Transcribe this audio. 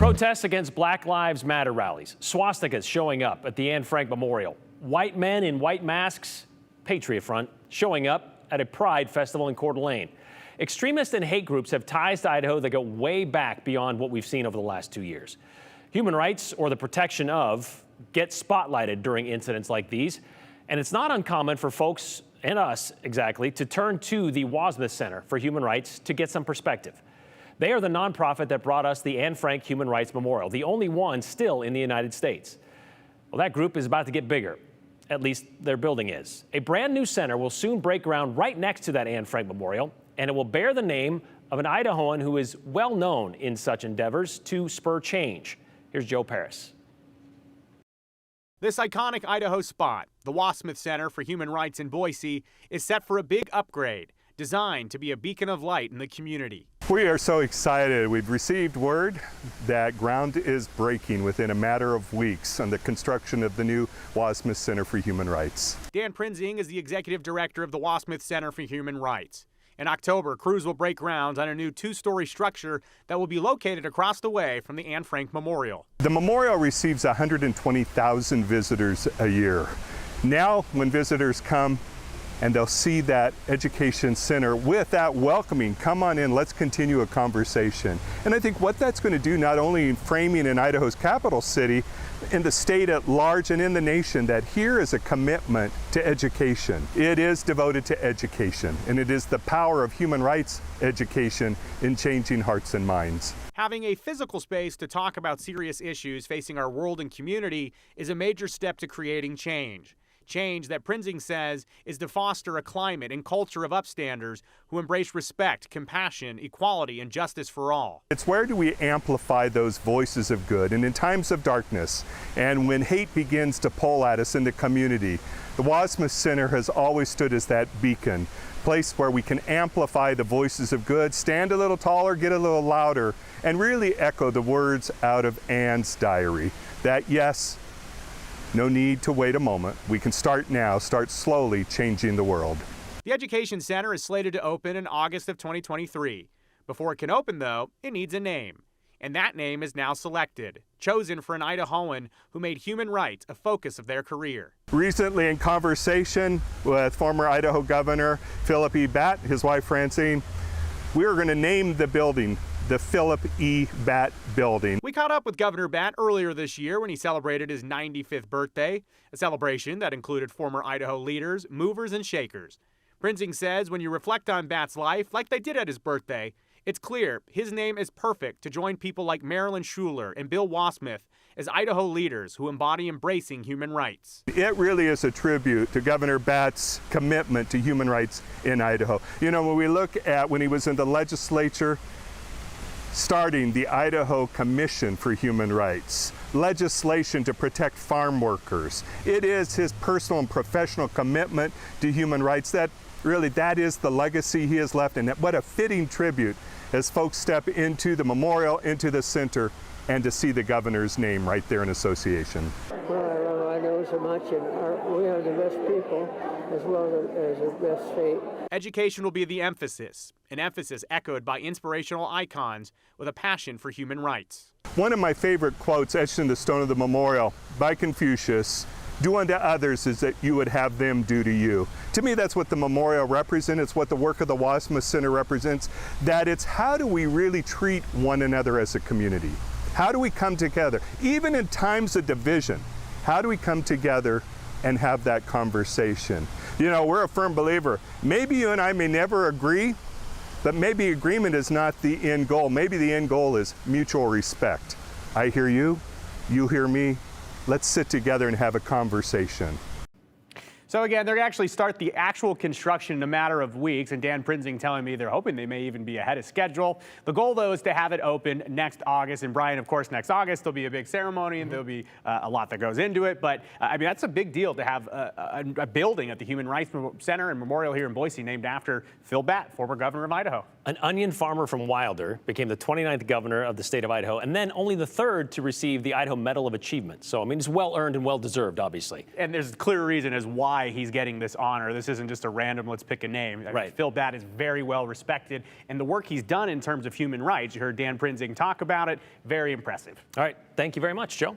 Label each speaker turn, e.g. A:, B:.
A: Protests against Black Lives Matter rallies, swastikas showing up at the Anne Frank Memorial, white men in white masks, Patriot Front, showing up at a Pride festival in Coeur d'Alene. Extremists and hate groups have ties to Idaho that go way back beyond what we've seen over the last 2 years. Human rights, or the protection of, get spotlighted during incidents like these, and it's not uncommon for folks, and us exactly, to turn to the Wassmuth Center for Human Rights to get some perspective. They are the nonprofit that brought us the Anne Frank Human Rights Memorial, the only one still in the United States. Well, that group is about to get bigger. At least their building is. A brand new center will soon break ground right next to that Anne Frank Memorial, and it will bear the name of an Idahoan who is well known in such endeavors to spur change. Here's Joe Paris.
B: This iconic Idaho spot, the Wassmuth Center for Human Rights in Boise, is set for a big upgrade, designed to be a beacon of light in the community.
C: We are so excited. We've received word that ground is breaking within a matter of weeks on the construction of the new Wassmuth Center for Human Rights.
B: Dan Prinzing is the executive director of the Wassmuth Center for Human Rights. In October, crews will break ground on a new two-story structure that will be located across the way from the Anne Frank Memorial.
C: The memorial receives 120,000 visitors a year. Now, when visitors come, and they'll see that education center with that welcoming, come on in, let's continue a conversation. And I think what that's going to do, not only in framing in Idaho's capital city, in the state at large and in the nation, that here is a commitment to education. It is devoted to education, and it is the power of human rights education in changing hearts and minds.
B: Having a physical space to talk about serious issues facing our world and community is a major step to creating change. Change that Prinzing says is to foster a climate and culture of upstanders who embrace respect, compassion, equality, and justice for all.
C: It's where do we amplify those voices of good? And in times of darkness, and when hate begins to pull at us in the community, the Wassmuth Center has always stood as that beacon, place where we can amplify the voices of good, stand a little taller, get a little louder, and really echo the words out of Anne's diary, that yes, no need to wait a moment. We can start now, start slowly changing the world.
B: The Education Center is slated to open in August of 2023. Before it can open, though, it needs a name. And that name is now selected, chosen for an Idahoan who made human rights a focus of their career.
C: Recently, in conversation with former Idaho Governor Philip E. Batt, his wife Francine, we are going to name the building the Philip E. Batt Building.
B: We caught up with Governor Batt earlier this year when he celebrated his 95th birthday, a celebration that included former Idaho leaders, movers, and shakers. Prinzing says when you reflect on Batt's life, like they did at his birthday, it's clear his name is perfect to join people like Marilyn Schuler and Bill Wassmuth as Idaho leaders who embody embracing human rights.
C: It really is a tribute to Governor Batt's commitment to human rights in Idaho. You know, when we look at when he was in the legislature, starting the Idaho Commission for Human Rights, legislation to protect farm workers. It is his personal and professional commitment to human rights that is the legacy he has left, and what a fitting tribute as folks step into the memorial, into the center, and to see the governor's name right there in association.
D: Well, I love Idaho so much, and we are the best people as well as the best state.
B: Education will be the emphasis, an emphasis echoed by inspirational icons with a passion for human rights.
C: One of my favorite quotes etched in the stone of the memorial by Confucius, "Do unto others as that you would have them do to you." To me, that's what the memorial represents. It's what the work of the Wassmuth Center represents, that it's how do we really treat one another as a community? How do we come together? Even in times of division, how do we come together and have that conversation? You know, we're a firm believer. Maybe you and I may never agree, but maybe agreement is not the end goal. Maybe the end goal is mutual respect. I hear you, you hear me. Let's sit together and have a conversation.
B: So again, they're going to actually start the actual construction in a matter of weeks, and Dan Prinzing telling me they're hoping they may even be ahead of schedule. The goal, though, is to have it open next August. And Brian, of course, next August there'll be a big ceremony, and there'll be a lot that goes into it. But I mean, that's a big deal to have a building at the Human Rights Center and Memorial here in Boise named after Phil Batt, former governor of Idaho.
A: An onion farmer from Wilder became the 29th governor of the state of Idaho, and then only the third to receive the Idaho Medal of Achievement. So, I mean, it's well-earned and well-deserved, obviously.
B: And there's a clear reason as why he's getting this honor. This isn't just a random, let's pick a name. I mean,
A: Right.
B: Phil Batt is very well respected, and the work he's done in terms of human rights, you heard Dan Prinzing talk about it, very impressive.
A: All right. Thank you very much, Joe.